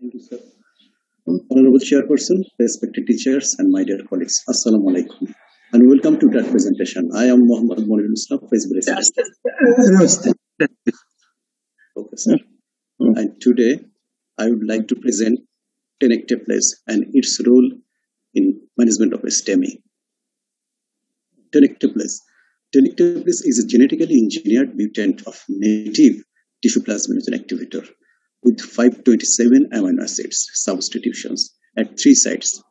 Thank you, sir. Honorable Chairperson, respected teachers, and my dear colleagues, Assalamu alaikum, and welcome to that presentation. I am Muhammad Monir Islam, Vice President. Okay, sir. And today, I would like to present Tenecteplase and its role in management of STEMI. Tenecteplase. Tenecteplase is a genetically engineered mutant of native tissue plasminogen activator with 527 amino acids substitutions at 3 sites.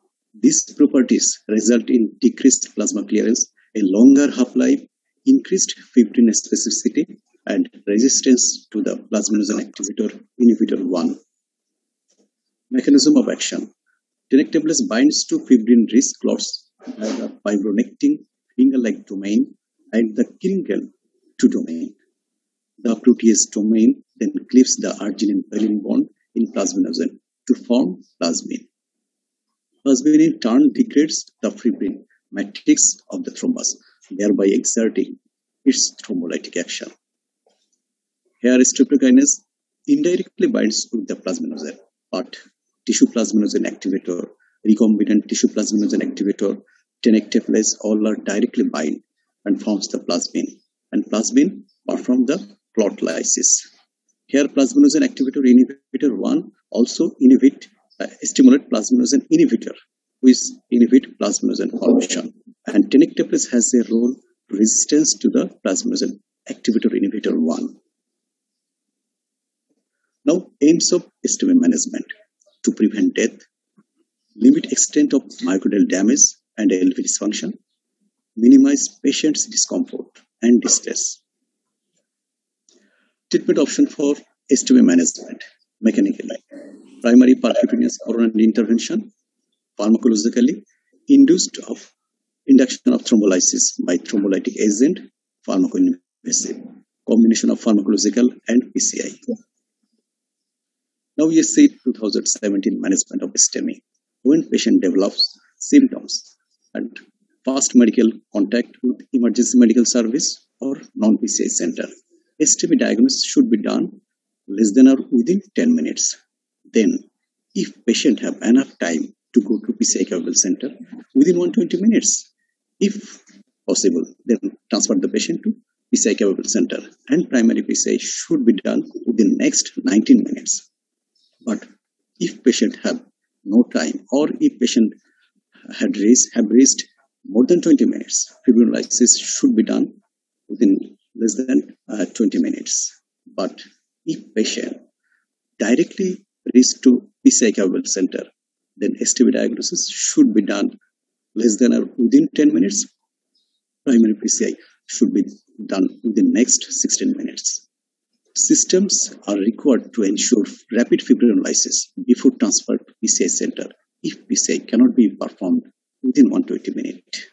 These properties result in decreased plasma clearance, a longer half-life, increased fibrin specificity, and resistance to the plasminogen activator inhibitor 1. Mechanism of action. Tenecteplase binds to fibrin-rich clots by the fibronectin finger-like domain and the Kringle-2 domain. The protease domain then cleaves the arginine-valine bond in plasminogen to form plasmin. Plasmin in turn degrades the fibrin matrix of the thrombus, thereby exerting its thrombolytic action. Here, streptokinase indirectly binds with the plasminogen, but tissue plasminogen activator, recombinant tissue plasminogen activator, Tenecteplase all are directly bind and forms the plasmin, and plasmin perform the clot lysis. Here, plasminogen activator inhibitor 1 also stimulate plasminogen inhibitor, which inhibit plasminogen formation. And Tenecteplase has a role resistance to the plasminogen activator inhibitor 1. Now, aims of STEMI management: to prevent death, limit extent of myocardial damage and LV dysfunction, minimize patient's discomfort and distress. Treatment option for STEMI management: mechanically, primary percutaneous coronary intervention, pharmacologically, induction of thrombolysis by thrombolytic agent, pharmacoinvasive, combination of pharmacological and PCI. Now we see 2017 management of STEMI. When patient develops symptoms and fast medical contact with emergency medical service or non-PCI center, STEMI diagnosis should be done less than or within 10 minutes. Then, if patient have enough time to go to PCI capable center, within 120 minutes. If possible, then transfer the patient to PCI capable center, and primary PCI should be done within next 19 minutes. But if patient have no time, or if patient have raised more than 20 minutes, fibrinolysis should be done within less than 20 minutes. But if patient directly reach to PCI capable center, then STEMI diagnosis should be done less than or within 10 minutes. Primary PCI should be done within next 16 minutes. Systems are required to ensure rapid fibrinolysis before transfer to PCI center if PCI cannot be performed within 120 minutes.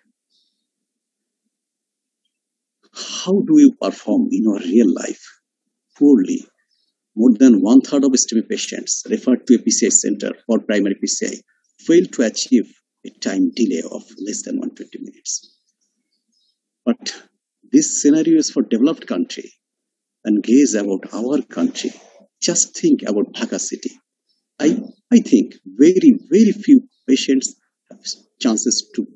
How do you perform in your real life? Poorly. More than 1/3 of STEMI patients referred to a PCI center for primary PCI fail to achieve a time delay of less than 120 minutes. But this scenario is for developed country. And gaze about our country. Just think about Dhaka city. I think very, very few patients have chances to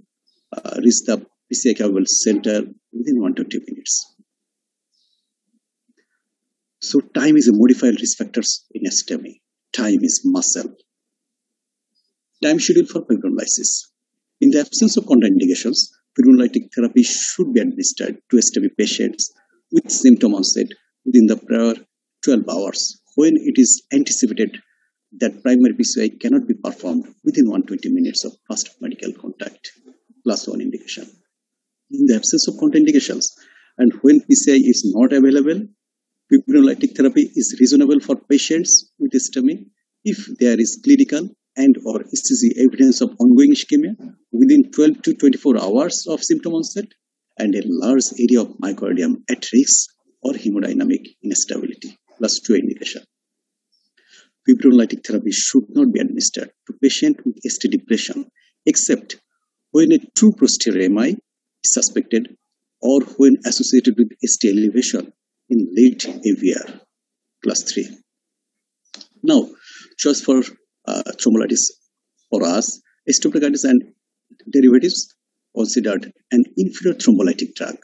reach the PCI capable center within 120 minutes. So time is a modified risk factors in STEMI. Time is muscle. Time schedule for fibrinolysis. In the absence of contraindications, fibrinolytic therapy should be administered to STEMI patients with symptom onset within the prior 12 hours when it is anticipated that primary PCI cannot be performed within 120 minutes of first medical contact, class 1 indication. In the absence of contraindications and when PCI is not available, fibrinolytic therapy is reasonable for patients with STEMI if there is clinical and or ECG evidence of ongoing ischemia within 12 to 24 hours of symptom onset and a large area of myocardium at risk or hemodynamic instability, plus 2 indication. Fibrinolytic therapy should not be administered to patient with ST depression except when a true posterior MI is suspected or when associated with ST elevation in late AVR, class 3. Now, choice for thrombolytics for us, streptokines and derivatives considered an inferior thrombolytic drug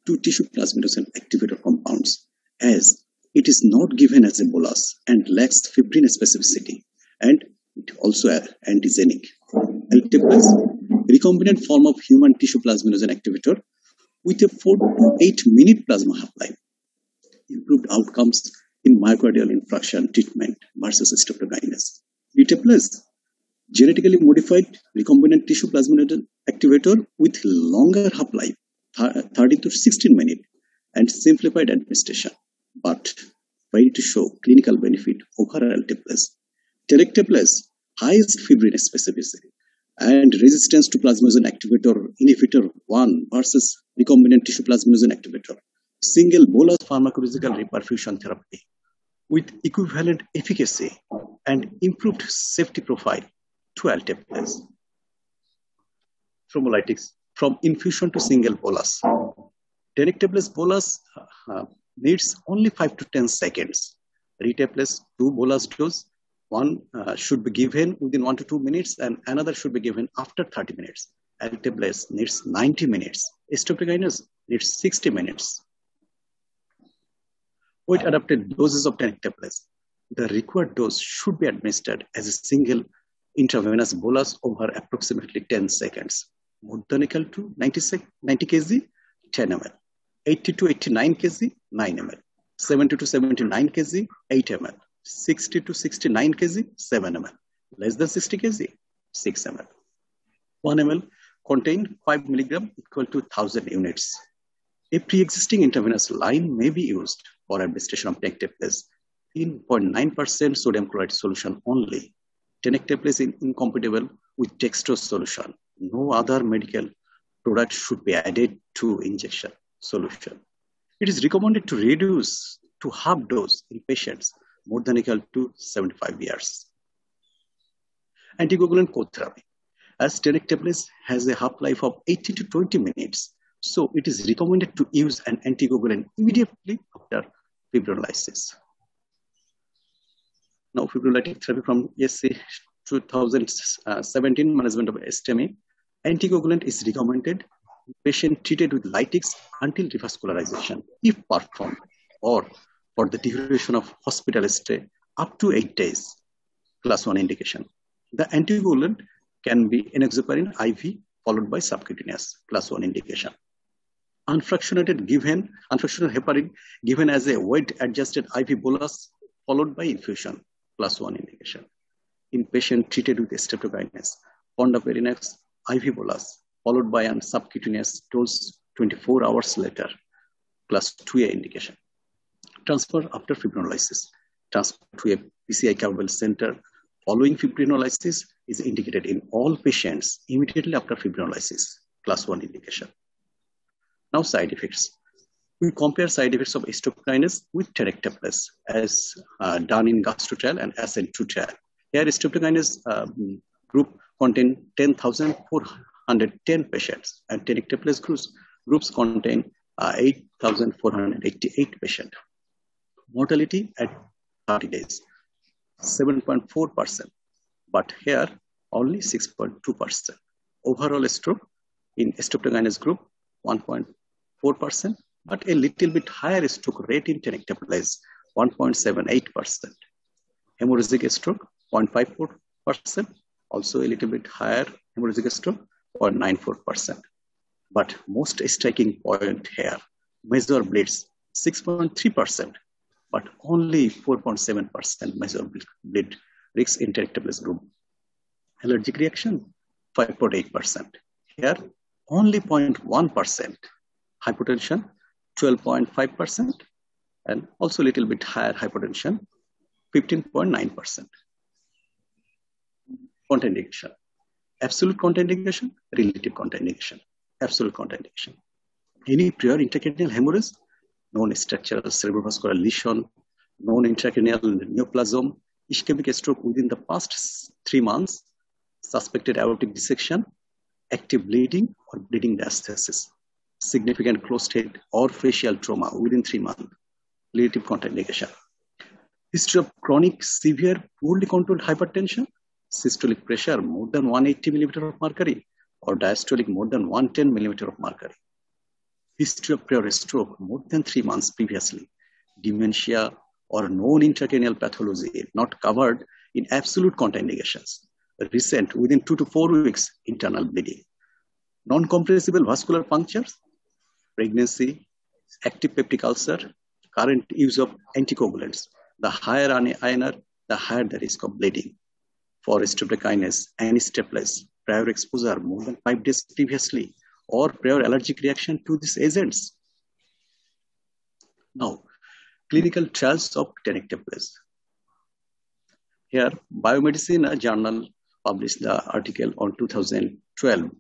to tissue plasminogen activator compounds, as it is not given as a bolus and lacks fibrin specificity, and it also antigenic. Alteplase, recombinant form of human tissue plasminogen activator with a 4 to 8 minute plasma half-life, improved outcomes in myocardial infarction treatment versus streptokinase. Betaplase, genetically modified recombinant tissue plasminogen activator with longer half-life, 13 to 16 minutes, and simplified administration, but ready to show clinical benefit over alteplase. Tenecteplase, highest fibrin specificity and resistance to plasminogen activator inhibitor 1 versus recombinant tissue plasminogen activator. Single bolus pharmacological reperfusion therapy with equivalent efficacy and improved safety profile to alteplase. Thrombolytics from infusion to single bolus. Tenecteplase bolus needs only 5 to 10 seconds. Retaplase 2 bolus dose. One should be given within 1 to 2 minutes and another should be given after 30 minutes. Alteplase needs 90 minutes. Streptokinase needs 60 minutes. Weight adapted doses of tenecteplase. The required dose should be administered as a single intravenous bolus over approximately 10 seconds. More than equal to 90 kg, 10 ml. 80 to 89 kg, 9 ml. 70 to 79 kg, 8 ml. 60 to 69 kg, 7 ml. Less than 60 kg, 6 ml. 1 ml contain 5 milligram equal to 1000 units. A pre-existing intravenous line may be used for administration of tenecteplase in 0.9% sodium chloride solution only. Tenecteplase is incompatible with dextrose solution. No other medical product should be added to injection solution. It is recommended to reduce to half dose in patients more than equal to 75 years. Anticoagulant co-therapy. As tenecteplase has a half-life of 18 to 20 minutes, so it is recommended to use an anticoagulant immediately after fibrinolysis. Now, fibrinolytic therapy from ESC 2017 management of STEMI. Anticoagulant is recommended in patient treated with lytics until revascularization, if performed, or for the duration of hospital stay up to 8 days, class 1 indication. The anticoagulant can be enoxaparin IV followed by subcutaneous, class 1 indication. Unfractionated heparin given as a weight-adjusted IV bolus followed by infusion, class 1 indication. In patient treated with streptokinase, fondaparinux IV bolus followed by an subcutaneous dose 24 hours later, class 2A indication. Transfer after fibrinolysis. Transfer to a PCI capable center following fibrinolysis is indicated in all patients immediately after fibrinolysis, class 1 indication. Now, side effects. We compare side effects of streptokinase with tenecteplase as done in GASTRO trial and ASCENT-2 trial. Here, streptokinase group contain 10,410 patients and tenecteplase groups contain 8,488 patients. Mortality at 30 days, 7.4%, but here only 6.2%. Overall stroke in streptokinase group, 1.4%, but a little bit higher stroke rate in tenecteplase, 1.78%. Hemorrhagic stroke, 0.54%, also a little bit higher hemorrhagic stroke, 0.94%. But most striking point here, major bleeds, 6.3%, but only 4.7% major bleed risk in tenecteplase group. Allergic reaction, 5.8%. Here, only 0.1%. Hypotension, 12.5%, and also a little bit higher hypotension, 15.9%. Contraindication. Absolute contraindication, relative contraindication. Absolute contraindication. Any prior intracranial hemorrhage, known structural cerebrovascular lesion, known intracranial neoplasm, ischemic stroke within the past 3 months, suspected aortic dissection, active bleeding or bleeding diastasis, significant closed head or facial trauma within 3 months, relative contraindication. History of chronic, severe, poorly controlled hypertension, systolic pressure more than 180 millimeter of mercury, or diastolic more than 110 millimeter of mercury. History of prior stroke more than 3 months previously, dementia or known intracranial pathology not covered in absolute contraindications. Recent, within 2 to 4 weeks, internal bleeding. Non-compressible vascular punctures, pregnancy, active peptic ulcer, current use of anticoagulants. The higher INR, the higher the risk of bleeding. For streptokinase and anistaplase, prior exposure more than 5 days previously, or prior allergic reaction to these agents. Now, clinical trials of tenecteplase. Here, Biomedicine Journal published the article on 2012.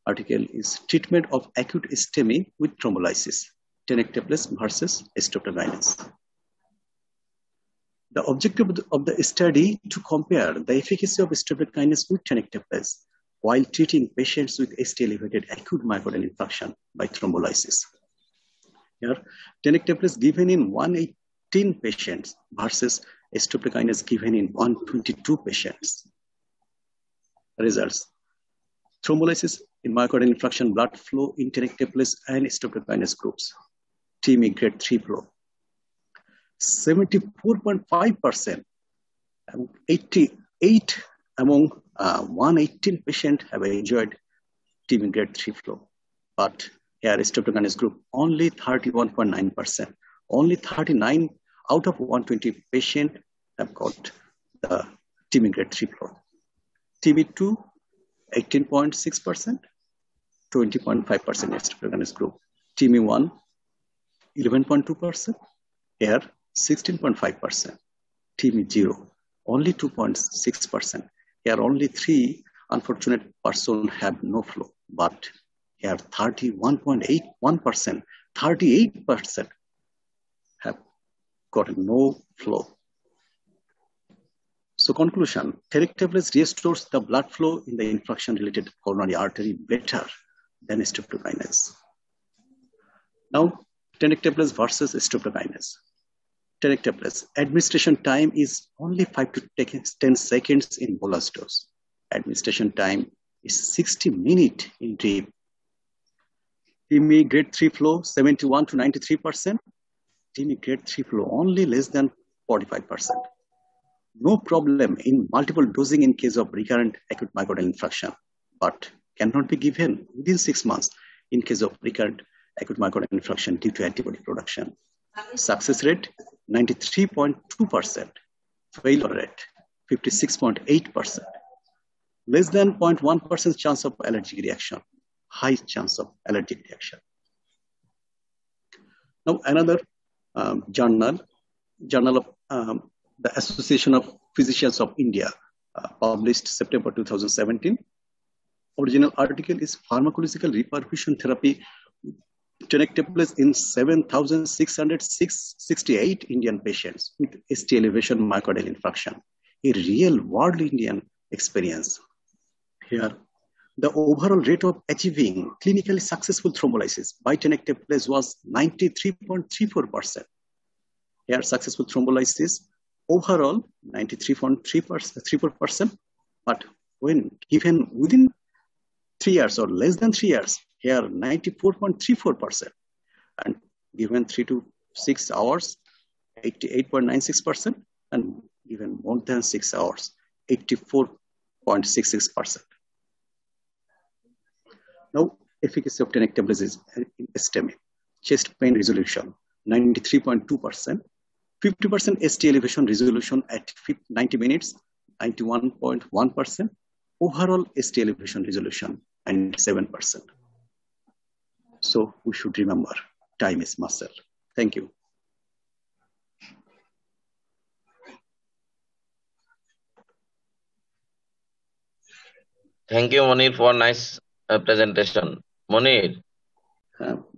Article is treatment of acute STEMI with thrombolysis, tenecteplase versus streptokinase. The objective of the study to compare the efficacy of streptokinase with tenecteplase while treating patients with ST-elevated acute myocardial infarction by thrombolysis. Here, tenecteplase given in 118 patients versus streptokinase given in 122 patients. Results. Thrombolysis in myocardial infarction blood flow in tenecteplase and streptokinase groups. TIMI grade 3 flow. 74.5% and 88 among 118 patients have enjoyed TIMI grade 3 flow. But here streptokinase group only 31.9%. Only 39 out of 120 patients have got the TIMI grade 3 flow. TB2, 18.6%, 20.5% streptokinase group. TIMI1, 11.2%. Here, 16.5%. TIMI0, only 2.6%. Here, only 3 unfortunate persons have no flow, but here 31.81%, 38% have got no flow. So conclusion, tenecteplase restores the blood flow in the infarction-related coronary artery better than streptokinase. Now, tenecteplase versus streptokinase. Tenecteplase administration time is only 5 to 10 seconds in bolus dose. Administration time is 60 minutes in drip. TIMI grade 3 flow 71 to 93%. TIMI grade 3 flow only less than 45%. No problem in multiple dosing in case of recurrent acute myocardial infarction, but cannot be given within 6 months in case of recurrent acute myocardial infarction due to antibody production. Success rate 93.2%, failure rate 56.8%, less than 0.1% chance of allergic reaction, high chance of allergic reaction. Now another journal of the Association of Physicians of India, published September 2017. Original article is pharmacological reperfusion therapy tenecteplase in 7,668 Indian patients with ST elevation myocardial infarction, a real world Indian experience. Here, the overall rate of achieving clinically successful thrombolysis by tenecteplase was 93.34%. Here, successful thrombolysis overall 93.34%, but when given within 3 years or less than 3 years, here 94.34%, and given 3 to 6 hours, 88.96%, and given more than 6 hours, 84.66%. Now, efficacy of tenecteplase is in STEMI. Chest pain resolution, 93.2%. 50% ST elevation resolution at 90 minutes, 91.1%. Overall ST elevation resolution, 97%. So we should remember, time is muscle. Thank you. Thank you, Monir, for nice presentation. Monir.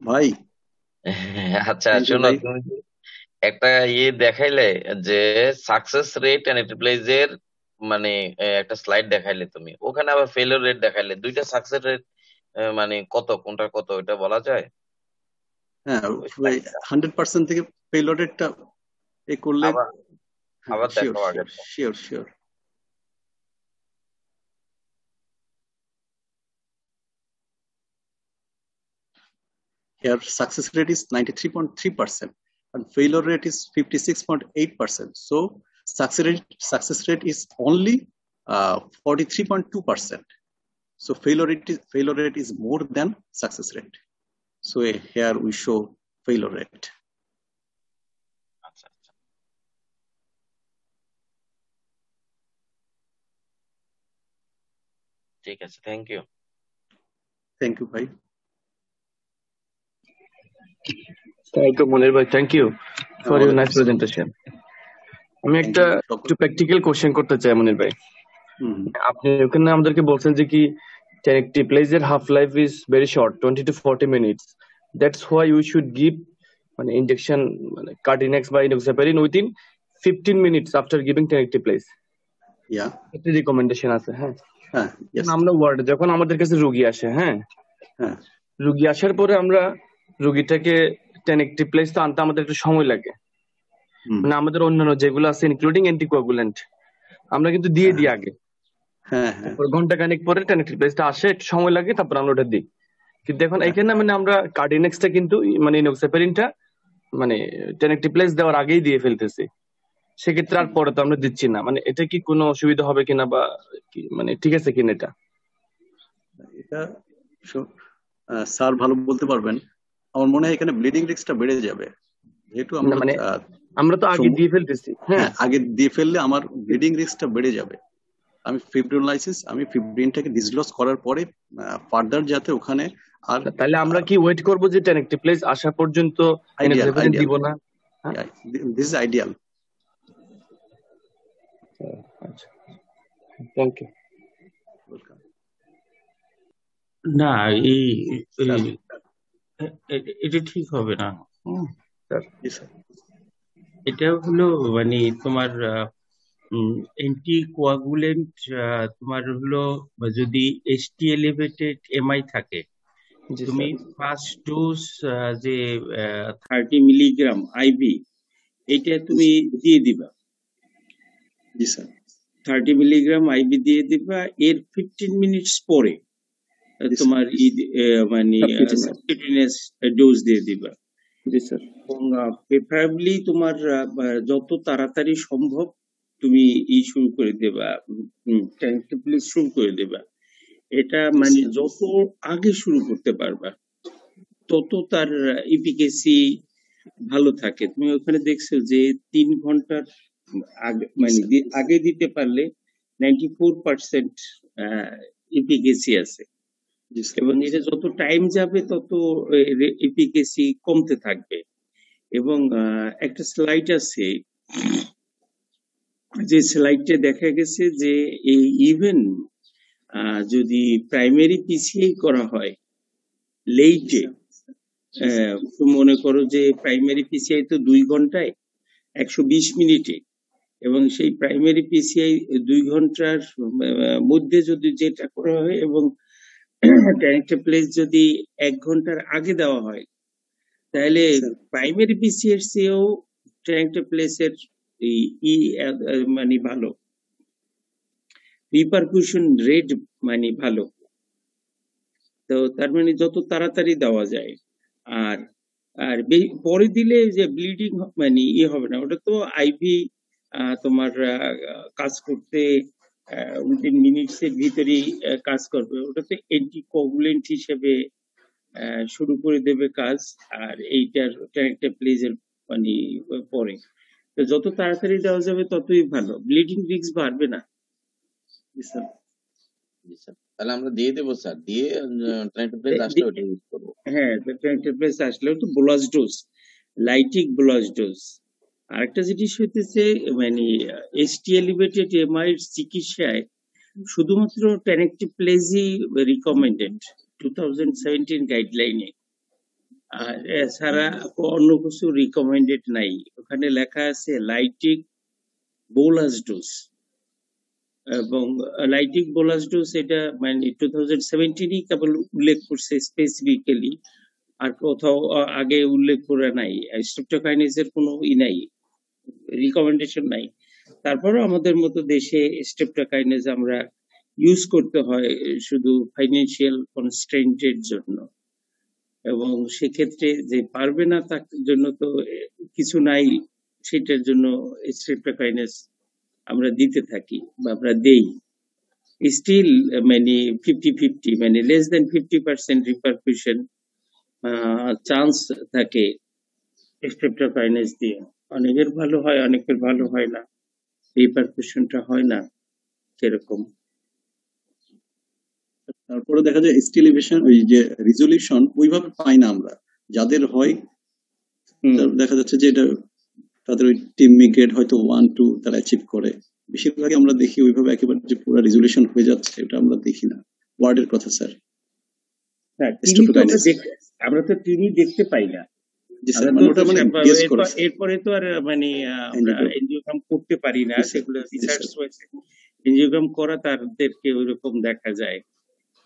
Bhai. আচ্ছা শোনো, তুমি একটা দেখাইলে যে success rate tenecteplase এর মানে একটা slide দেখাইলে, তুমি ওখানে আবার ফেলিওর রেট দেখাইলে, দুইটা সাকসেস রেট মানে কত, কোনটা কত এটা বলা যায়? হ্যাঁ, 100% থেকে ফেলিওর রেটটা করলে আবার দেখো আগে। Sure. Here success rate is 93.3% and failure rate is 56.8%. So success rate is only 43.2%. So failure rate is more than success rate. So here we show failure rate. আচ্ছা আচ্ছা ঠিক আছে, thank you. Thank you, bhai. Thank you, Munir bhai. Thank you for your nice presentation. আমি একটা একটু practical question করতে চাই মনির ভাই। আপনি ওখানে আমাদেরকে বলছেন যে কি tenecteplase এর half life is very short, 20 to 40 minutes. That's why you should give মানে injection মানে Cardinex বা enoxaparin within 15 minutes after giving tenecteplase. Yeah. একটা রিকমেন্ডেশন আছে, হ্যাঁ। Yes. আমরা ওয়ার্ডে যখন আমাদের কাছে রোগী আসে, হ্যাঁ, রোগী আসার পরে আমরা রোগীটাকে tenecteplase তো আনতে আমাদের একটু সময় লাগে, মানে আমাদের অন্যান্য যেগুলো আছে ইনক্লুডিং অ্যান্টিকোয়াগুলেন্ট আমরা কিন্তু দিয়ে দিই আগে, ঘন্টা খানেক পরে tenecteplase আসে, একটু সময় লাগে, তারপর আমরা ওটা দিই। কিন্তু এখন এখানে মানে আমরা কার্ডিনেক্সটা কিন্তু মানে ইনোক্সাপারিনটা মানে tenecteplase দেওয়ার আগেই দিয়ে ফেলতেছি, সেক্ষেত্রে আর পরে তো আমরা দিচ্ছি না। মানে এটা কি কোনো অসুবিধা হবে কিনা বা মানে ঠিক আছে কিনা এটা? এটা স্যার ভালো বলতে পারবেন। আমার মনে হয় এখানে ব্লিডিং রিস্কটা বেড়ে যাবে, যেহেতু আমরা তো আগে দিয়ে ফেলতেছি। হ্যাঁ, আগে দিয়ে ফেললে আমার ব্লিডিং রিস্কটা বেড়ে যাবে। আমি ফিব্রিনটাকে ডিসলজ করার পরে ফার্দার যাতে ওখানে আর তাহলে আমরা কি ওয়েট করব যে tenecteplase আসা পর্যন্ত ইনোক্সাপারিন দিব না? This is ideal. আচ্ছা, থ্যাংক ইউ। না, এটা ঠিক হবে না। এটা হলো মানে তোমার অ্যান্টিকোয়াগুলেন্ট, তোমার হলো যদি ST এলিভেটেড MI থাকে, তুমি ফার্স্ট ডোজ যে 30 মিলিগ্রাম IV এটা তুমি দিয়ে দিবা। 30 মিলিগ্রাম IV দিয়ে দিবা, এর 15 মিনিটস পরে তোমার মানে সাবকিউটেনিয়াস ডোজ দিয়ে দিবা। এবং প্রেফারেবলি তোমার যত তাড়াতাড়ি সম্ভব তুমি শুরু করে দেবা, tenecteplase শুরু করে দেবা। এটা মানে যত আগে শুরু করতে পারবা তত তার এফিকেসি ভালো থাকে। তুমি ওখানে দেখছো যে 3 ঘন্টার আগে মানে আগে দিতে পারলে 94% এফিকেসি আছে, এবং এটা যত টাইম যাবে তত এফিকেসি কমতে থাকবে। এবং একটা স্লাইড আছে, যে স্লাইডে দেখা গেছে যে এই ইভেন যদি প্রাইমারি পিসিআই করা হয় লেটে, মনে করো যে প্রাইমারি পিসিআই তো 2 ঘন্টায় 120 মিনিটে, এবং সেই প্রাইমারি পিসিআই 2 ঘন্টার মধ্যে যদি যেটা করা হয় এবং tenecteplase যদি 1 ঘন্টার আগে দেওয়া হয়, তাহলে প্রাইমারি পিসিআই চেয়েও tenecteplase এর মানে ভালো রিপারকুশন রেট, মানে ভালো। তো তার মানে যত তাড়াতাড়ি দেওয়া যায়, আর পরে দিলে যে ব্লিডিং মানে হবে না, ওটা তো আইভি তোমার কাজ করতে উইদিন মিনিটস এর ভিতরেই কাজ করবে, ওটা তো অ্যান্টিকোয়াগুলেন্ট হিসেবে শুরু করে দেবে কাজ। আর এইটার tenecteplase এর মানে পরে তো যত তাড়াতাড়ি দেওয়া যাবে ততই ভালো, ব্লিডিং রিস্ক বাড়বে না। তাহলে আমরা দিয়ে দেবো স্যার, দিয়ে tenecteplase আসলে ওটা ইউজ করবো। হ্যাঁ, tenecteplase আসলে তো bolus dose, lytic bolus dose. আরেকটা জিনিস হইতেছে মানে ST এলিভেটেড MI এর চিকিৎসায় শুধুমাত্র tenecteplase রিকমেন্ডেড 2017 গাইডলাইনে, আর এছাড়া অন্য কিছু রিকমেন্ডেড নাই। ওখানে লেখা আছে লাইটিক বোলাস ডোজ, এবং লাইটিক বোলাস ডোজ এটা মানে 2017ই কেবল উল্লেখ করছে স্পেসিফিক্যালি, আর কোথাও আগে উল্লেখ করে নাই। স্ট্রেপ্টোকাইনেজের কোনো নাই, রিকমেন্ডেশন নাই। তারপরেও আমাদের মতো দেশে স্ট্রেপ্টোকাইনেজ আমরা ইউজ করতে হয় শুধু ফাইন্যান্সিয়াল কনস্ট্রেন্টের জন্য। এবং সেক্ষেত্রে যে পারবে না তার জন্য তো কিছু নাই, সেটার জন্য স্ট্রেপ্টোকাইনেস আমরা দিতে থাকি বা আমরা দেই। স্টিল মানে 50-50, মানে লেস দেন 50% রিপারকুশন চান্স থাকে স্ট্রেপ্টোকাইনেস দিয়ে। অনেকের ভালো হয়, অনেকের ভালো হয় না, রিপারকুশনটা হয় না সেরকম। তারপরে দেখা যায় স্টিলিভেশন, ওই যে রিজলিউশন ওইভাবে পাই না আমরা, যাদের হয় দেখা যাচ্ছে যে এটা তাদের ওই টিম গ্রেড হয়তো 1-2 তারা অ্যাচিভ করে। বেশিরভাগই আমরা দেখি ওইভাবে একেবারে যে পুরো রেজলিউশন হয়ে যাচ্ছে এটা আমরা দেখি না। ওয়ার্ডের কথা স্যার, আমরা তো টিভি দেখতে পাই না। এরপরে তো আর মানে আমরা এনজিওগ্রাম করতে পারি না, সেগুলো রিসার্চ হয়েছে। এনজিওগ্রাম করা তাদেরকে ওইরকম দেখা যায়।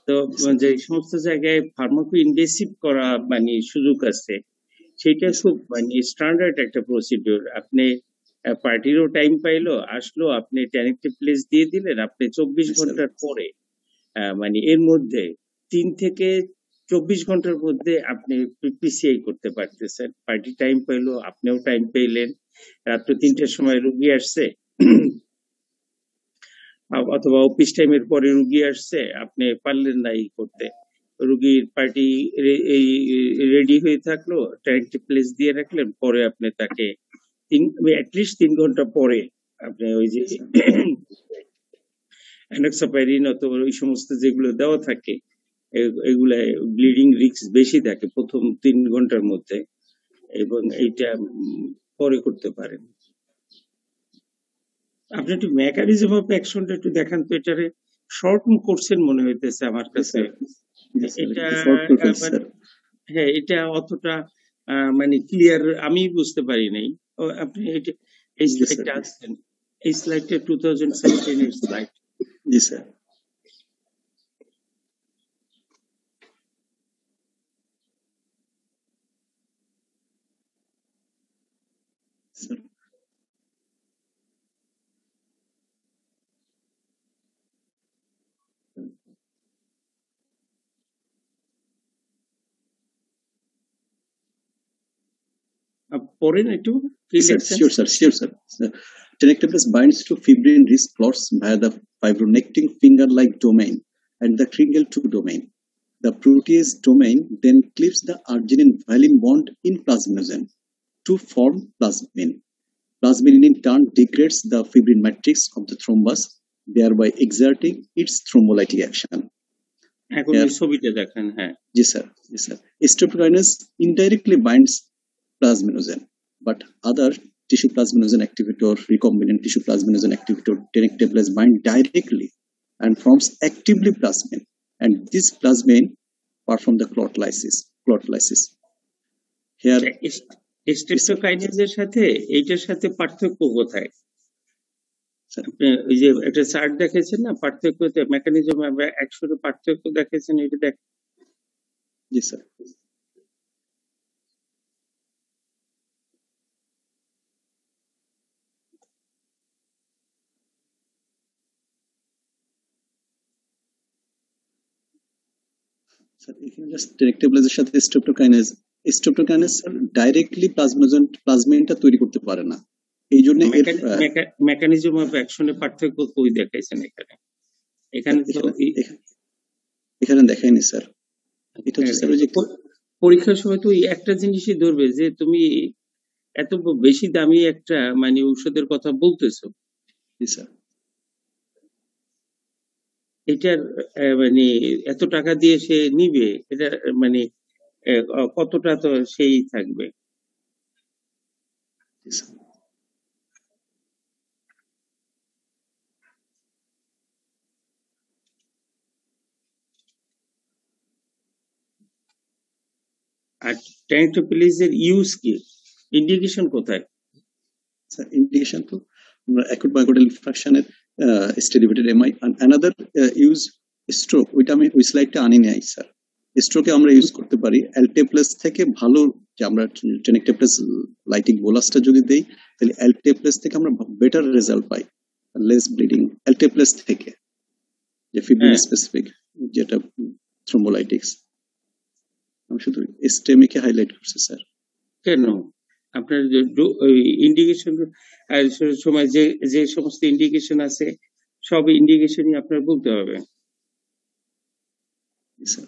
তো যে সমস্ত জায়গায় ফার্মাকো ইনভেসিভ করা মানে সুযোগ আছে, সেটা খুব মানে স্ট্যান্ডার্ড একটা প্রসিডিউর। আপনি পার্টিরও টাইম পাইলো, আসলো, আপনি টেনেক্টিভ প্লেস দিয়ে দিলেন, আপনি 24 ঘন্টার পরে মানে এর মধ্যে 3 থেকে 24 ঘন্টার মধ্যে আপনি পিসিআই করতে পারতেছেন। পার্টি টাইম পাইলো, আপনিও টাইম পেলেন, রাত্র 3টার সময় রুগী আসছে অথবা অফিস টাইমের পরে রুগী আসছে, আপনি পারলেন না এই করতে, রুগীর পার্টি রেডি হয়ে থাকলো, টেনেক্টিভ প্লেস দিয়ে রাখলেন, পরে আপনি তাকে অ্যাটলিস্ট 3 ঘন্টা পরে আপনি ওই যে অ্যানক্সাপাইরিন অথবা ওই সমস্ত যেগুলো দেওয়া থাকে, এগুলা ব্লিডিং রিস্ক বেশি থাকে প্রথম 3 ঘন্টার মধ্যে, এবং এইটা পরে করতে পারেন। আপনি একটু মেকানিজম অফ অ্যাকশনটা একটু দেখান তো, এটারে শর্ট করছেন মনে হইতেছে আমার কাছে। এটা হ্যাঁ, এটা অতটা মানে ক্লিয়ার আমি বুঝতে পারি নাই। আপনি এই স্লাইডটা আসছেন, এই স্লাইডটা 2017 এর স্লাইড। জি স্যার। পড়েন একটু। Sure, sir. Tenecteplase binds to fibrin rich clots via the fibronectin finger-like domain and the Kringle-2 domain. The protease domain then cleaves the arginine-valine bond in plasminogen to form plasmin. Plasmin in turn degrades the fibrin matrix of the thrombus, thereby exerting its thrombolytic action. এখন ছবিটা দেখেন। হ্যাঁ জি sir, G sir. Streptokinase indirectly binds plasminogen, but other tissue plasminogen activator, recombinant tissue plasminogen activator, tenecteplase bind directly and forms actively plasmin, and this plasmin perform the clot lysis. Here, স্ট্রেপ্টোকাইনেজের সাথে এইটার সাথে পার্থক্য কোথায়? ওই যে একটা chart দেখেছেন না, পার্থক্যতে মেকানিজম অ্যাকশনে পার্থক্য দেখেছেন, এটা দেখ। জি স্যার। এখানে জাস্ট টেনেক্টেপ্লেজের সাথে স্ট্রেপ্টোকাইনেজ ডাইরেক্টলি প্লাজমিনটা তৈরি করতে পারে না, এই জন্য মেকানিজম অফ অ্যাকশনে পার্থক্য কই দেখাইছেন এখানে? এখানে দেখাইনি স্যার। এটা হচ্ছে স্যার ওই যে পরীক্ষার সময় তো একটা জিনিসই ধরবে যে তুমি এত বেশি দামি একটা মানে ঔষধের কথা বলতেছো। জি স্যার। এটার মানে এত টাকা দিয়ে সে নিবে, এটা মানে কতটা তো সেই থাকবে। আর টেনেক্টেপ্লেজের ইউজ কি, ইন্ডিকেশন কোথায়? স্যার ইন্ডিকেশন তো অ্যাকুট মায়োকার্ডিয়াল ইনফারকশনের ST elevated MI, another use stroke, ওইটা আমি ওই স্লাইডটা আনি নাই স্যার। স্ট্রোকে আমরা ইউজ করতে পারি অ্যালটেপ্লেস থেকে ভালো, যে আমরা টেনেক্টেপ্লেস লাইটিক বোলাসটা যদি দেই তাহলে অ্যালটেপ্লেস থেকে আমরা বেটার রেজাল্ট পাই, লেস ব্লিডিং অ্যালটেপ্লেস থেকে, যে ফিব্রিন স্পেসিফিক যেটা থ্রোম্বোলাইটিক্স। আমি শুধু STEMI কে হাইলাইট করছি স্যার। কেন আপনার ইন্ডিকেশন সময় যে যে সমস্ত ইন্ডিকেশন আছে সব ইন্ডিকেশনই আপনার বলতে হবে। স্যার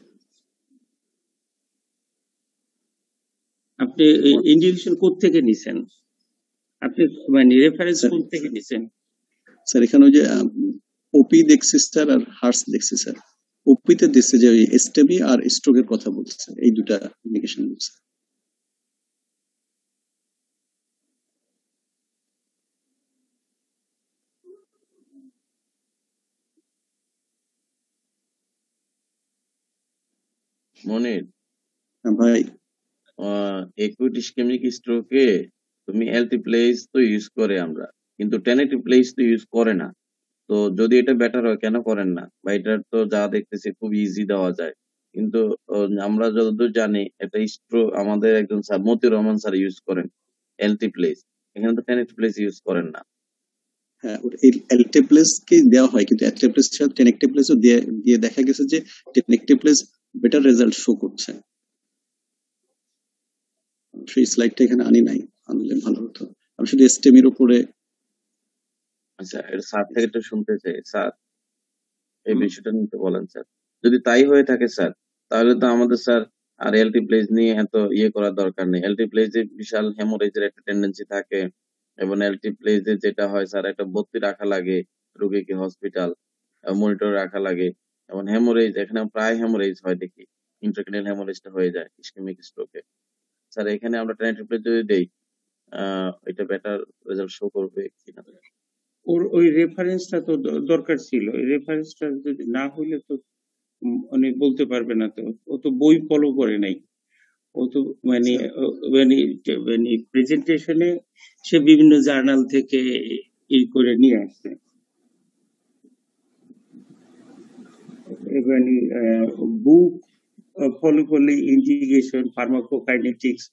আপনি ইন্ডিকেশন কোথা থেকে নিছেন? আপনি মানে রেফারেন্স কোথা থেকে নিছেন? স্যার এখানে ওই যে ওপি দেখছি স্যার আর হার্স দেখছি স্যার। ওপিতে দিচ্ছে যে STEMI আর স্ট্রোকের কথা বলছে, এই দুটা ইন্ডিকেশন বলছে। মনির ভাই একুইট ইসকেমিক স্ট্রোকে তুমি অ্যালটিপ্লেজ তো ইউজ করে আমরা, কিন্তু টেনেটিপ্লেজ তো ইউজ করে না। তো যদি এটা বেটার হয় কেন করেন না? বা এটার তো যা দেখতেছি খুব ইজি দেওয়া যায়, কিন্তু আমরা যতদূর জানি এটা স্ট্রোক আমাদের একজন sir Motiur Rahman sir use করেন অ্যালটিপ্লেজ, এখানে তো টেনেটিপ্লেজ ইউজ করেন না। হ্যাঁ, অ্যালটিপ্লেজ কে দেওয়া হয়, কিন্তু অ্যালটিপ্লেজ ছাড়া টেনেক্টিপ্লেজও দিয়ে দেখা গেছে যে টেনেক্টিপ্লেজ বেটার রেজাল্ট শো করছে। সেই স্লাইডটা এখানে আনি নাই, আনলে ভালো হতো। আমি শুধু STEMIর উপরে। আচ্ছা, এটা স্যার থেকে একটু শুনতে চাই স্যার, এই বিষয়টা নিতে বলেন স্যার। যদি তাই হয়ে থাকে স্যার, তাহলে তো আমাদের স্যার আর অ্যালটিপ্লেজ নিয়ে এত ইয়ে করার দরকার নেই। অ্যালটিপ্লেজে বিশাল হেমোরেজের একটা টেন্ডেন্সি থাকে, এবং অ্যালটিপ্লেজে যেটা হয় স্যার একটা ভর্তি রাখা লাগে রোগীকে, হসপিটাল মনিটর রাখা লাগে, এবং হেমোরেজ এখানে প্রায় হেমোরেজ হয় দেখি, ইন্ট্রাক্রেনিয়াল হেমোরেজটা হয়ে যায় ইসকেমিক স্ট্রোকে। স্যার এখানে আমরা টেনেটিপ্লেজ যদি দেই এটা বেটার রেজাল্ট শো করবে কিনা? ওই রেফারেন্সটা তো দরকার ছিল, ওই রেফারেন্সটা যদি না হইলে তো মানে বলতে পারবে না। তো ও তো বই ফলো করে নাই, ও তো মানে মানে প্রেজেন্টেশনে সে বিভিন্ন জার্নাল থেকে এই করে নিয়ে আসছে। মানে বুক ফলো করলে ইন্টিগ্রেশন, ফার্মাকোকাইনেটিক্স,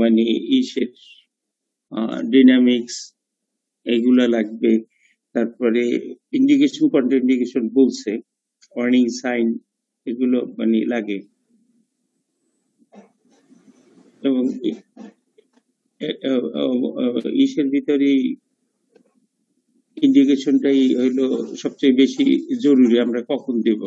মানে ইসের ডাইনামিক্স এগুলা লাগবে। তারপরে ইন্ডিকেশন কন্ট্রাইন্ডিকেশন বলছে, ওয়ার্নিং সাইন এগুলো মানে লাগে। এবং ইসের ভিতরে ইন্ডিকেশনটাই হইলো সবচেয়ে বেশি জরুরি, আমরা কখন দেব।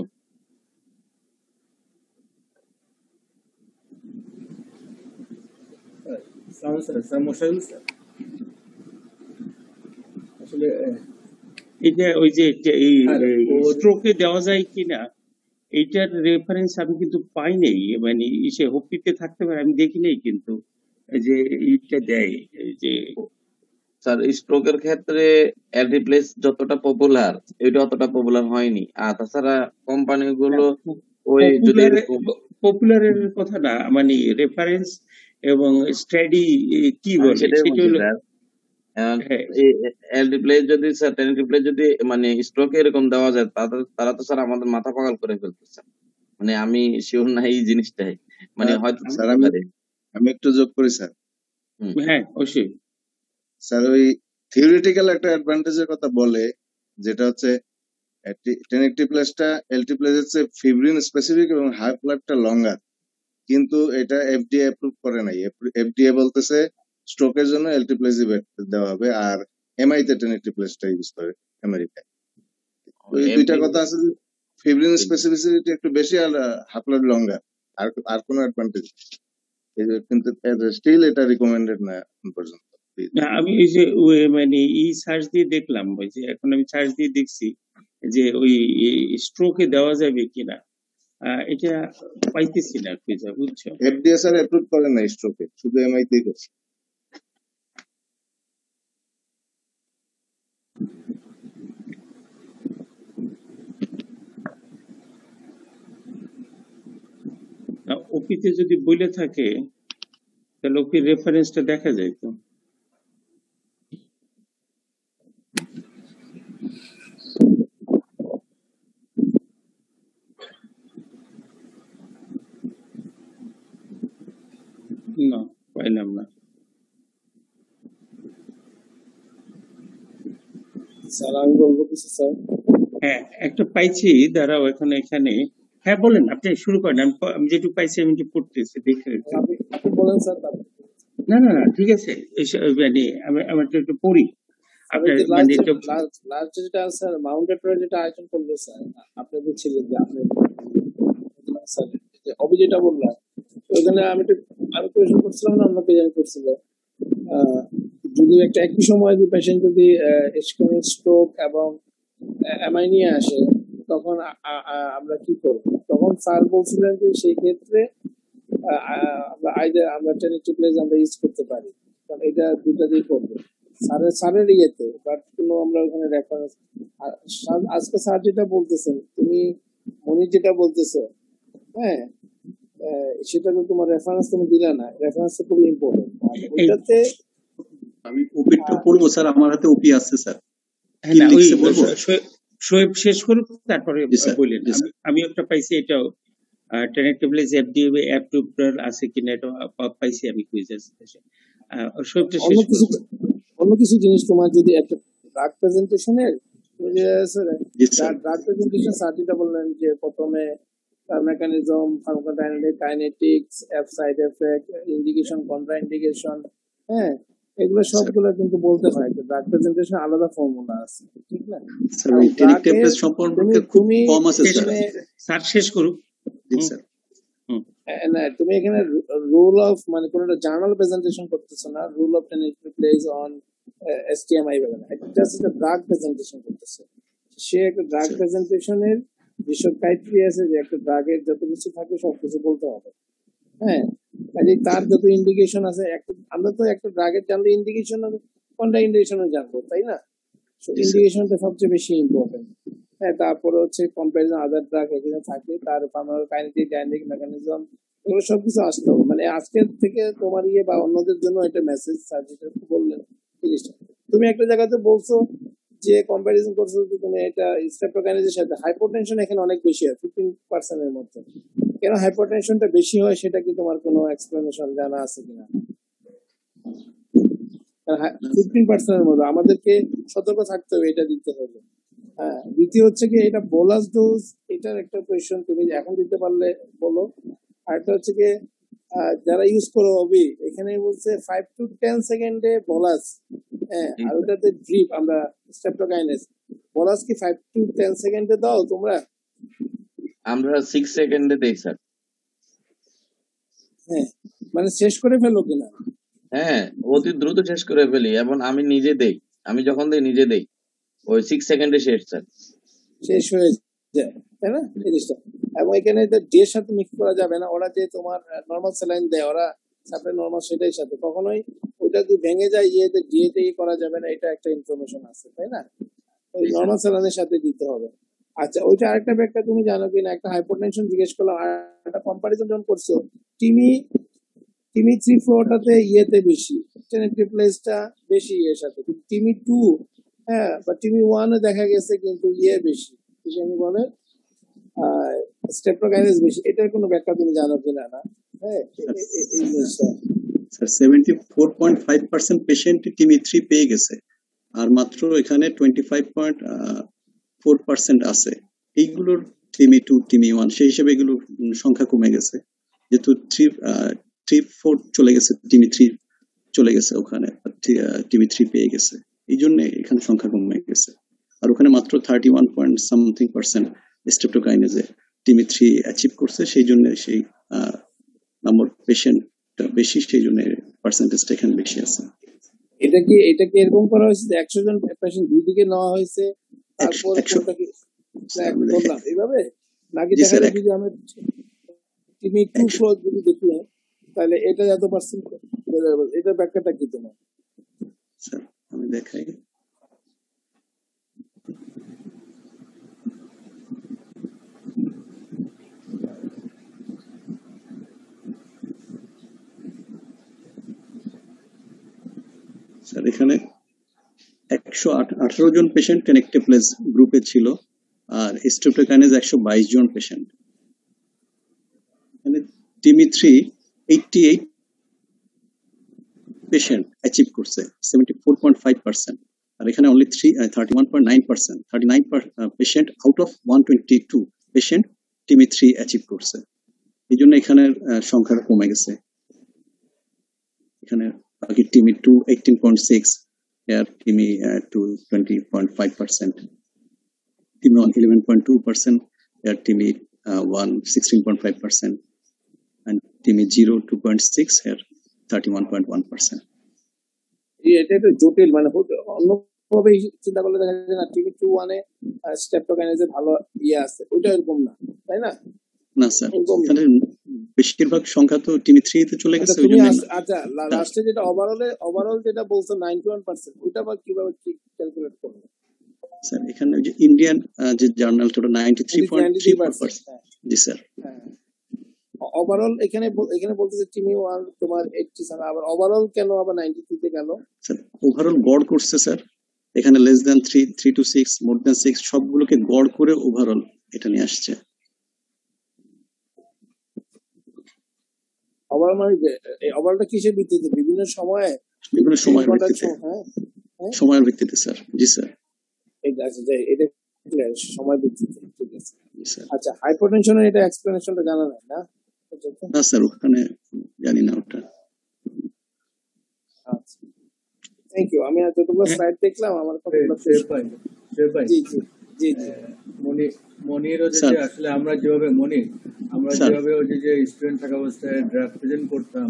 আসলে এটা ওই যে স্ট্রোকে দেওয়া যায় কিনা এইটার রেফারেন্স আমি কিন্তু পাই নাই, মানে সে হোপিতে থাকতে পারে, আমি দেখি নাই কিন্তু যে এইটা দেয় যে স্যার স্ট্রোকের ক্ষেত্রে অ্যালটিপ্লেজ যতটা পপুলার এটা অতটা পপুলার হয়নি। আর তাছাড়া কোম্পানিগুলো ওই যদি পপুলারের কথা না, মানে রেফারেন্স এবং স্টাডি কি বলে সেটা হলো অ্যালটিপ্লেজ যদি স্যার টেনেটিপ্লেজ যদি মানে স্ট্রোকে এরকম দেওয়া যায়, তারা তো স্যার আমাদের মাথা পাগল করে ফেলতেছে। মানে আমি শিওর না এই জিনিসটাই, মানে হয়তো স্যার আমি একটু যোগ করি স্যার। হ্যাঁ অবশ্যই স্যার, ওই থিওরিটিক্যাল একটা অ্যাডভান্টেজের কথা বলে, যেটা হচ্ছে টেনেক্টিপ্লেজটা অ্যালটিপ্লেজের চেয়ে ফিব্রিন স্পেসিফিক এবং হাই প্লাগটা লঙ্গার, কিন্তু এটা FDA অ্যাপ্রুভ করে নাই। FDA বলতেছে স্ট্রোকের জন্য অ্যালটিপ্লেজই দেওয়া হবে, আর MI তে টেনেক্টিপ্লেজটা ইউজ করে আমেরিকায়। ওই দুইটা কথা আছে, ফিব্রিন স্পেসিফিসিটি একটু বেশি আর হাফ লাইফ লঙ্গার, আর কোনো অ্যাডভান্টেজ কিন্তু স্টিল এটা রিকমেন্ডেড না এখন পর্যন্ত। আমি এই যে মানে সার্চ দিয়ে দেখলাম, ওই যে এখন আমি সার্চ দিয়ে দেখছি যে ওই স্ট্রোকে দেওয়া যাবে কিনা, এটা পাইতেছি না খুঁজে, বুঝছো। FDA স্যার অ্যাপ্রুভ করে না স্ট্রোকে, শুধু MI তেই করছে। ওপিতে যদি বলে থাকে তাহলে ওপি রেফারেন্সটা দেখা যায় তো। না, পাইলাম না। স্যার আমি বলবো কিছু স্যার। হ্যাঁ একটা পাইছি, দাঁড়াও এখন এখানে হ্যাঁ বলেন, আপনি শুরু করেন। আমি যেটুকু পাইছি আমি একটু পড়তেছি, দেখে আপনি বলেন স্যার। না না না ঠিক আছে, মানে আমি একটু পড়ি আপনার মানে লাস্ট যেটা স্যার মাউন্টেড যেটা আয়োজন করলো স্যার, আপনি বলছিলেন যে আপনি স্যার অবি যেটা বললাম ওখানে আমি কোয়েশ্চেন করছিলাম না, অন্য কে করছিল, যদি একটা একই সময় যে পেশেন্ট যদি ইসকেমিক স্ট্রোক এবং এমআই নিয়ে আসে তখন আমরা কি করব? তখন স্যার বলছিলেন যে সেই ক্ষেত্রে আমরা টেনেটিভলেজ আমরা ইউজ করতে পারি, কারণ এটা দুটো দিয়ে করবো স্যারের ইয়েতে, বাট কোনো আমরা ওখানে রেফারেন্স আজকে স্যার যেটা বলতেছেন, তুমি মনির যেটা বলতেছো, হ্যাঁ সেটা তো তোমার রেফারেন্স তুমি দিলে না, রেফারেন্স খুবই ইম্পর্টেন্ট। ওইটাতে আমি ওপিটা পড়বো স্যার, আমার হাতে ওপি আছে স্যার। শোয়েব শেষ করুক তারপরে বললেন। আমি একটা পাইছি, এটাও টেনেটিভলেজ এফডিএ অ্যাপ্রুভড আছে কিনা এটা পাইছি আমি কুইজে। শোয়েবটা শেষ করুক। অন্য কিছু জিনিস তোমার যদি একটা ড্রাগ প্রেজেন্টেশনের ড্রাগ প্রেজেন্টেশন স্যার যেটা বললেন যে প্রথমে mechanism, pharmacodynamic, kinetics, side effect, indication, contra indication, হ্যাঁ এগুলো সবগুলো কিন্তু বলতে হয়। ড্রাগ প্রেজেন্টেশন আলাদা ফর্মুলা আছে, ঠিক না? স্যার টেনেটিভলেজ সম্পর্কে খুব কম আছে স্যার শেষ করুক। না তুমি এখানে রুল অফ মানে কোন একটা জার্নাল প্রেজেন্টেশন করতেছো না, রুল অফ টেনেটিভলেজ অন এসটিএমআই বলে না, এটা জাস্ট একটা ড্রাগ প্রেজেন্টেশন করতেছে। সে একটা ড্রাগ প্রেজেন্টেশনের যেসব ক্রাইটেরিয়া আছে, যে একটা ড্রাগের যত কিছু থাকে সবকিছু বলতে হবে, হ্যাঁ কাজে তার যত ইন্ডিকেশন আছে, আমরা তো একটা ড্রাগের জানলে ইন্ডিকেশন কোনটা ইন্ডিকেশনও জানবো, তাই না? ইন্ডিকেশনটা সবচেয়ে বেশি ইম্পর্টেন্ট। হ্যাঁ তারপরে হচ্ছে কম্পারিজন আদার ড্রাগ এখানে থাকে, তার ফার্মাকোকাইনেটিক, ডাইনামিক, মেকানিজম, এগুলো সবকিছু আসতে হবে। মানে আজকের থেকে তোমার বা অন্যদের জন্য একটা মেসেজ স্যার যেটা বললেন জিনিসটা, তুমি একটা জায়গাতে বলছো যে কম্পারিজন করছো যে তুমি এটা স্ট্রেপ্টোকাইনেজের সাথে হাইপোটেনশন এখানে অনেক বেশি হয় 15% এর মধ্যে। কেন হাইপোটেনশনটা বেশি হয় সেটা কি তোমার কোনো এক্সপ্লেনেশন জানা আছে কিনা? 15% এর মধ্যে আমাদেরকে সতর্ক থাকতে হবে, এটা দিতে হবে। হ্যাঁ দ্বিতীয় হচ্ছে কি এটা বোলাস ডোজ, এটার একটা কোয়েশ্চন তুমি এখন দিতে পারলে বলো। আর একটা হচ্ছে কি যারা ইউজ করো অবি, এখানে বলছে 5 to 10 সেকেন্ডে বোলাস, হ্যাঁ আর ওটাতে ড্রিপ আমরা স্ট্রেপ্টোকাইনেজ। বোলাস কি 5 to 10 সেকেন্ডে দাও তোমরা? আমরা 6 সেকেন্ডে দেই স্যার। হ্যাঁ মানে শেষ করে ফেলো কিনা? হ্যাঁ অতি দ্রুত শেষ করে ফেলি, এবং আমি নিজে দেই, আমি যখন দেই নিজে দেই, ওই 6 সেকেন্ডে শেষ স্যার, শেষ হয়ে যায়, তাই না জিনিসটা? এবং এখানে ডি এর সাথে মিক্স করা যাবে না। ওরা যে তোমার নর্মাল স্যালাইন দেয়, ওরা সাপ্লাই নর্মাল সেটাই সাথে, কখনোই ওটা যদি ভেঙে যায় ডিএতে করা যাবে না, এটা একটা ইনফরমেশন আছে, তাই না? ওই নর্মাল স্যালাইনের সাথে দিতে হবে। আচ্ছা ওইটা আরেকটা ব্যাখ্যা তুমি জানো কিনা, একটা হাইপোটেনশন জিজ্ঞেস করলাম, আর একটা কম্পারিজন যখন করছো, টিমি 3-4টাতে ইয়েতে বেশি, টেনেটিভলেজটা বেশি এর সাথে, কিন্তু টিমি 2 হ্যাঁ বা টিমি 1 দেখা গেছে কিন্তু ইয়ে বেশি, আমি বলে স্ট্রেপ্টোকাইনেজ বেশি। এটার কোনো ব্যাখ্যা তুমি জানো কিনা? না হ্যাঁ এই জিনিসটা স্যার 74.5% পেশেন্ট টিমি 3 পেয়ে গেছে, আর মাত্র এখানে 25.4% আছে এইগুলোর টিমি 2 টিমি 1, সেই হিসেবে এগুলোর সংখ্যা কমে গেছে, যেহেতু 3-4 চলে গেছে, টিমি 3 চলে গেছে ওখানে, টিমি 3 পেয়ে গেছে, এই জন্য এখানে সংখ্যা কমে গেছে। আর ওখানে মাত্র 31.something% স্ট্রেপ্টোকাইনেজে টিমি 3 অ্যাচিভ করছে, সেই জন্য সেই নাম্বার পেশেন্ট বেশি, সেই জন্য পার্সেন্টেজটা এখানে বেশি আছে। এটা কি এরকম করা হয়েছে যে 100 জন পেশেন্ট দুই দিকে নেওয়া হয়েছে, তারপর কোনটা কি বললাম এইভাবে, নাকি দেখা যায় যদি আমরা টিমি 2 ফ্লোর যদি দেখি তাহলে এটা এত পার্সেন্ট, এটা ব্যাখ্যাটা কি তোমার? স্যার আমি দেখাই, স্যার এখানে 118 জন পেশেন্ট টেনেটিভলেজ গ্রুপে ছিল, আর স্ট্রেপ্টোকাইনেজ 122 জন পেশেন্ট। এখানে টিমি 3 88 পেশেন্ট অ্যাচিভ করছে, 74.5%, আর এখানে only 31.9%, 39 patient out of 122 patient TIMI 3 achieve করছে। এই জন্য এখানে সংখ্যাটা কমে গেছে। এখানে বাকি টিমি 2 18.6, এর টিমি 2 20.5%, টিমি 1 11.2%, এর টিমি 1 16.5%, and টিমি 0 2.6, এর 31.1%. এটা একটু জটিল, মানে অন্যভাবে চিন্তা করলে দেখা যায় না টিভি 2-1 এ স্ট্রেপ্টোকাইনেজে ভালো আছে, ওইটা এরকম না, তাই না? না স্যার, এখানে বেশিরভাগ সংখ্যা তো টিমি 3 তে চলে গেছে। তুমি আচ্ছা লাস্টে যেটা ওভারঅল যেটা বলছো 91%, ওইটা আবার কিভাবে ক্যালকুলেট করবে স্যার? এখানে যে ইন্ডিয়ান যে জার্নালটা 93.3%। জি স্যার। ওভারঅল এখানে বলতেছে টিমি 1 তোমার 87, আবার ওভারঅল কেন আবার 93 তে গেল? স্যার ওভারঅল গড় করছে স্যার, এখানে less than 3, 3 to 6, more than 6 সবগুলোকে গড় করে ওভারঅল এটা নিয়ে আসছে। ওভারঅলটা কিসের ভিত্তিতে? বিভিন্ন সময়ের ভিত্তিতে স্যার। জি স্যার। এটা সময় ভিত্তিতে, ঠিক আছে। আচ্ছা, হাইপারটেনশনের এটা এক্সপ্লেনেশনটা জানা নাই না? না স্যার, ওখানে জানি না ওটা। আচ্ছা, থ্যাংক ইউ। আমি যতগুলো স্লাইড দেখলাম আমার কতগুলো জি জি জি জি মনিরও যে আসলে আমরা যেভাবে ওই যে স্টুডেন্ট থাকা অবস্থায় ড্রাফট প্রেজেন্ট করতাম,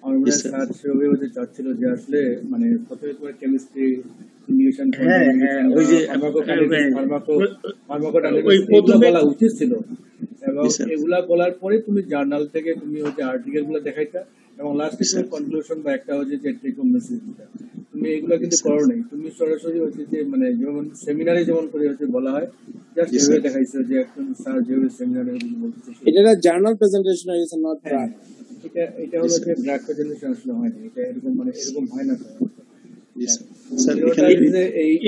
আমার মনে হয় স্যার সেভাবে ওদের চাচ্ছিল যে আসলে মানে প্রথমে তোমার কেমিস্ট্রি, ইন্ডিকেশন, ওই যে বলা উচিত ছিল, এবং এগুলা বলার পরে তুমি জার্নাল থেকে তুমি ওই যে আর্টিকেল গুলো দেখাইতা, এবং লাস্টে তুমি কনক্লুশন বা একটা হচ্ছে যে টেক হোম মেসেজ দিতা। তুমি এগুলো কিন্তু করো নাই, তুমি সরাসরি হচ্ছে যে মানে যেমন সেমিনারে যেমন করে হচ্ছে বলা হয় জাস্ট এভাবে দেখাইছো যে একজন স্যার যেভাবে সেমিনারে বলতেছে এটা journal presentation is not drug. এটা হলো যে ড্রাগ প্রেজেন্টেশন আসলে হয় না, এটা এরকম মানে এরকম হয় না স্যার।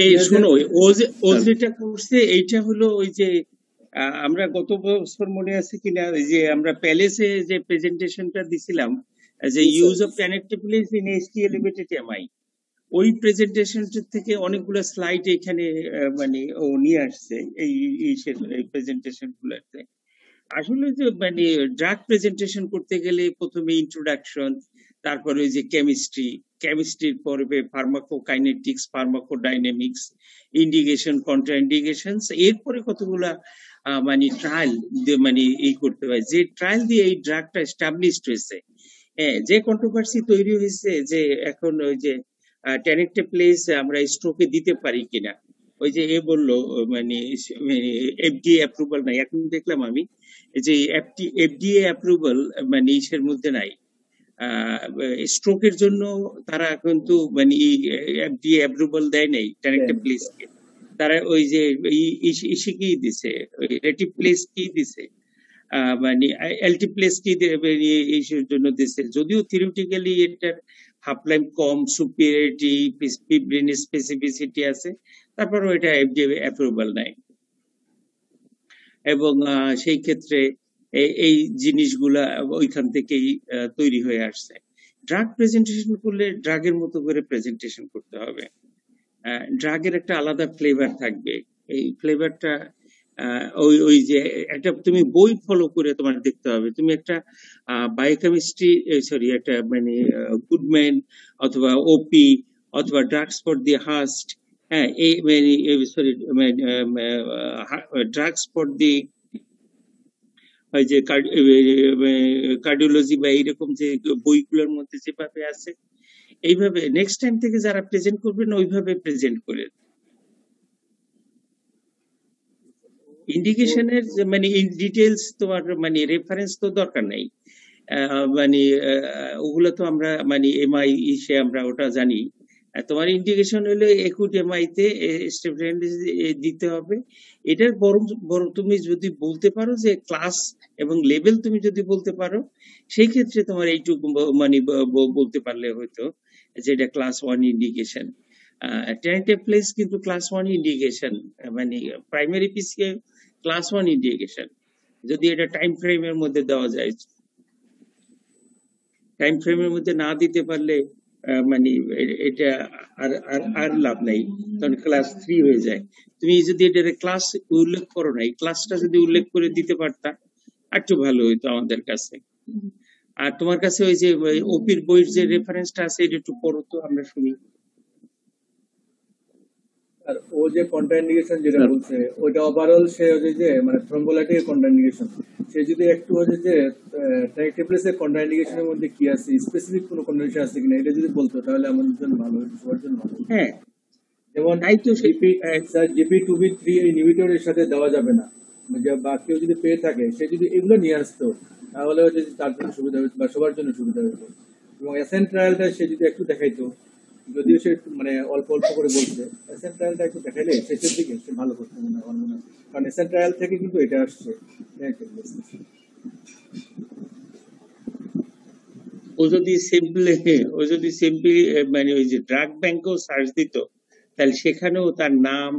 এই শোনো, ও যেটা করছে এইটা হলো ওই যে আমরা গত বছর মনে আছে কিনা যে আমরা প্যালেসে যে প্রেজেন্টেশনটা দিছিলাম যে use of connectivities in STL limited MI, ওই প্রেজেন্টেশনটা থেকে অনেকগুলো স্লাইড এখানে মানে ও নিয়ে আসছে এই প্রেজেন্টেশন গুলোতে। আসলে যে মানে ড্রাগ প্রেজেন্টেশন করতে গেলে প্রথমে ইন্ট্রোডাকশন, তারপরে ওই যে কেমিস্ট্রির পরে pharmacokinetics, pharmacodynamics, indication, contra indications, এরপরে কতগুলা মানে ট্রায়াল মানে এই করতে হয়, যে ট্রায়াল দিয়ে এই ড্রাগটা এস্টাবলিশড হয়েছে। যে কন্ট্রোভার্সি তৈরি হয়েছে যে এখন ওই যে টেনেক্টেপ্লেজ আমরা স্ট্রোকে দিতে পারি কিনা, ওই যে এ বললো মানে এফডিএ অ্যাপ্রুভাল নাই। এখন দেখলাম আমি যে এফডিএ অ্যাপ্রুভাল মানে ইসের মধ্যে নাই, স্ট্রোকের জন্য তারা কিন্তু মানে এফডিএ অ্যাপ্রুভাল দেয় নাই টেনেক্টেপ্লেজকে। তারা ওই যে ইসে কি দিছে, রেটিপ্লেজ কি দিছে, মানে এলটিপ্লেজ কি ইসের জন্য দিছে। যদিও থিওরিটিক্যালি এটার হাফ লাইফ কম, সুপিরিয়রিটি, স্পেসিফিসিটি আছে, তারপরও এটা এফডিএ অ্যাপ্রুভাল নাই। এবং সেই ক্ষেত্রে এই জিনিসগুলা ওইখান থেকেই তৈরি হয়ে আসছে। ড্রাগ প্রেজেন্টেশন করলে ড্রাগের মতো করে প্রেজেন্টেশন করতে হবে। ড্রাগের একটা আলাদা ফ্লেভার থাকবে, এই ফ্লেভারটা ওই যে একটা তুমি বই ফলো করে তোমার দেখতে হবে। তুমি একটা বায়োকেমিস্ট্রি একটা মানে গুডম্যান অথবা ওপি অথবা ড্রাগস ফর দি হাস্ট, হ্যাঁ এই ড্রাগস ফর দি ওই যে কার্ডিওলজি বা এইরকম যে বইগুলোর মধ্যে যেভাবে আছে, এইভাবে নেক্সট টাইম থেকে যারা প্রেজেন্ট করবেন ওইভাবে প্রেজেন্ট করেন। ইন্ডিকেশনের মানে ইন ডিটেলস তোমার মানে রেফারেন্স তো দরকার নাই, মানে ওগুলো তো আমরা মানে এমআই ইসে আমরা ওটা জানি। তোমার ইন্ডিকেশন হলে একুট এমআই তে দিতে হবে। এটার বরং তুমি যদি বলতে পারো যে ক্লাস এবং লেভেল তুমি যদি বলতে পারো, সেই ক্ষেত্রে তোমার এইটুকু মানে বলতে পারলে হয়তো যে এটা ক্লাস 1 ইন্ডিকেশন। টেনেক্টেপ্লেজ কিন্তু ক্লাস 1 ইন্ডিকেশন, মানে প্রাইমারি পিসিএ ক্লাস 1 ইন্ডিকেশন, যদি এটা টাইম ফ্রেমের মধ্যে দেওয়া যায়। টাইম ফ্রেমের মধ্যে না দিতে পারলে মানে এটা আর আর আর লাভ নাই, কারণ ক্লাস 3 হয়ে যায়। তুমি যদি এটার ক্লাস উল্লেখ করো না, এই ক্লাসটা যদি উল্লেখ করে দিতে পারতা একটু ভালো হইতো আমাদের কাছে। আর তোমার কাছে ওই যে ওপির বইয়ের যে রেফারেন্সটা আছে এটা একটু পড়ো তো, আমরা শুনি। আর ও যে কন্ট্রাইন্ডিকেশন যেটা বলছে ওইটা ওভারঅল সে হচ্ছে যে মানে থ্রম্বোলাইটিক কন্ট্রাইন্ডিকেশন, সে যদি একটু হচ্ছে যে ট্রাইটেপ্লেসের কন্ট্রাইন্ডিকেশনের মধ্যে কি আছে, স্পেসিফিক কোনো কন্ডিশন আছে কিনা এটা যদি বলতো তাহলে আমাদের জন্য ভালো হতো, সবার জন্য ভালো। হ্যাঁ, যেমন তাই তো GP2B3 ইনহিবিটরের সাথে দেওয়া যাবে না, বা কেউ যদি পেয়ে থাকে সে যদি এগুলো নিয়ে আসতো তাহলে হচ্ছে তার জন্য সুবিধা হতো বা সবার জন্য সুবিধা হতো। এবং এসএন ট্রায়ালটা সে যদি একটু দেখাইতো, যদিও সে মানে অল্প অল্প করে বলছে, এসএন ট্রায়ালটা একটু দেখাইলে শেষের দিকে সে ভালো করতে মনে হয় আমার মনে হয়, কারণ এসএন ট্রায়াল থেকে কিন্তু এটা আসছে। ও যদি সিম্পলি মানে ওই যে ড্রাগ ব্যাংকেও সার্চ দিত, তাহলে সেখানেও তার নাম,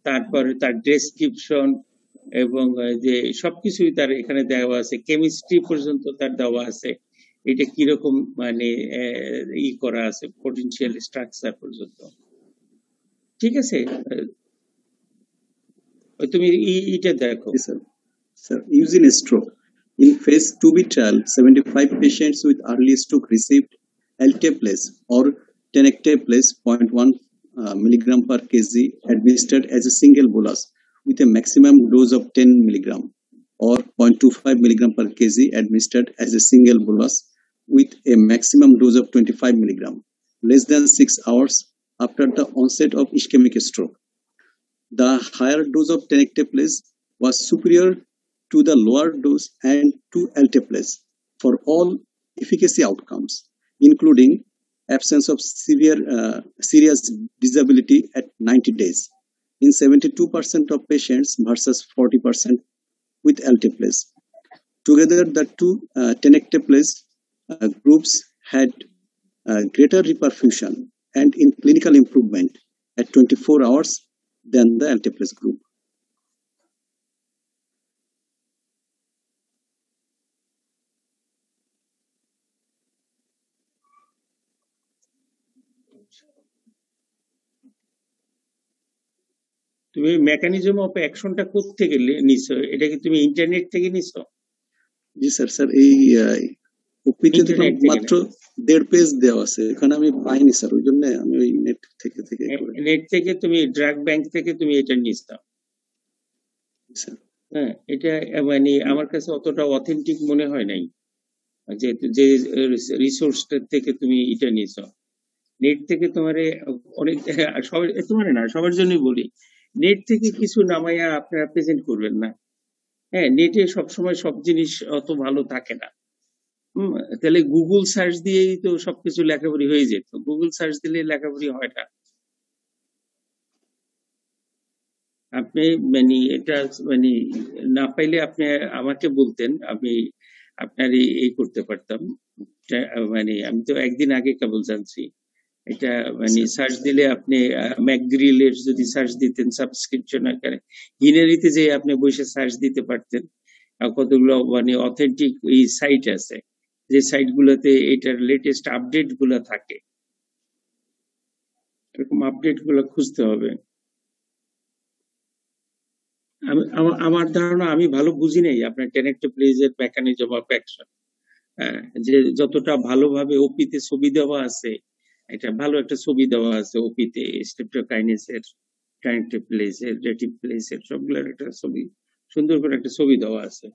তারপরে তার ডেসক্রিপশন এবং যে সবকিছুই তার এখানে দেওয়া আছে, কেমিস্ট্রি পর্যন্ত তার দেওয়া আছে, এটা কিরকম মানে ই করা আছে, পটেনশিয়াল স্ট্রাকচার পর্যন্ত। ঠিক আছে, তুমি এটা দেখো। Sir, using stroke. In phase 2B trial, 75 patients with early stroke received Elteplase or Tenecteplase 0.1 milligram per kg administered as a single bolus with a maximum dose of 10 milligram or 0.25 milligram per kg administered as a single bolus with a maximum dose of 25 milligram less than 6 hours after the onset of ischemic stroke. The higher dose of Tenecteplase was superior to the lower dose and to Elteplase for all efficacy outcomes, including absence of serious disability at 90 days in 72% of patients versus 40% with Elteplase. Together, the two Tenecteplase groups had greater reperfusion and in clinical improvement at 24 hours than the Elteplase group. তুমি mechanism of অ্যাকশনটা কোথা থেকে নিছো? এটা কি তুমি internet থেকে নিছো? জি sir, এই ওপিতে মাত্র 1.5 পেজ দেওয়া আছে, এখানে আমি পাইনি স্যার, ওই জন্য আমি ওই নেট থেকে তুমি ড্রাগ ব্যাংক থেকে তুমি এটা নিছো। হ্যাঁ, এটা মানে আমার কাছে অতটা অথেন্টিক মনে হয় নাই, যে রিসোর্সটা থেকে তুমি এটা নিছো। নেট থেকে তোমারে অনেক তোমার না, সবার জন্যই বলি, নেট থেকে কিছু নামাইয়া আপনারা প্রেজেন্ট করবেন না। হ্যাঁ, নেটে সবসময় সব জিনিস অত ভালো থাকে না। তাহলে গুগল সার্চ দিয়েই তো সবকিছু লেখাপড়ি হয়ে যেত, গুগল সার্চ দিলে লেখাপড়ি হয় না। আপনি মানে এটা মানে না পাইলে আপনি আমাকে বলতেন, আমি আপনার এই করতে পারতাম। মানে আমি তো একদিন আগে কেবল জানছি এটা, মানে সার্চ দিলে আপনি ম্যাকগ্রিলের যদি সার্চ দিতেন সাবস্ক্রিপশন আকারে, হিনারিতে যে আপনি বসে সার্চ দিতে পারতেন। কতগুলো মানে অথেন্টিক এই সাইট আছে, যে সাইট গুলোতে এটার লেটেস্ট আপডেট গুলো থাকে, এরকম আপডেট গুলো খুঁজতে হবে। আমার ধারণা, আমি ভালো বুঝি নাই আপনার টেনেক্টোপ্লেজের মেকানিজম অফ অ্যাকশন, যে যতটা ভালোভাবে ওপিতে ছবি দেওয়া আছে, এটা ভালো একটা ছবি দেওয়া আছে ওপিতে, স্ট্রেপ্টোকাইনেসের, টেনেক্টোপ্লেজের, রেটিপ্লেজের সবগুলোর একটা ছবি, সুন্দর করে একটা ছবি দেওয়া আছে।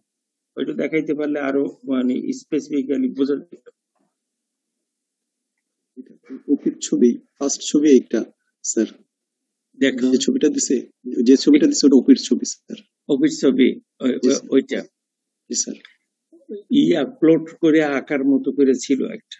ওইটা দেখাইতে পারলে আরো মানে স্পেসিফিক্যালি বোঝা যেত। ওপির ছবি, ফার্স্ট ছবি এইটা স্যার, দেখো যে ছবিটা দিছে ওটা ওপির ছবি স্যার, ওপির ছবি ওইটা। জি স্যার। আপলোড করে আঁকার মতো করে ছিল একটা।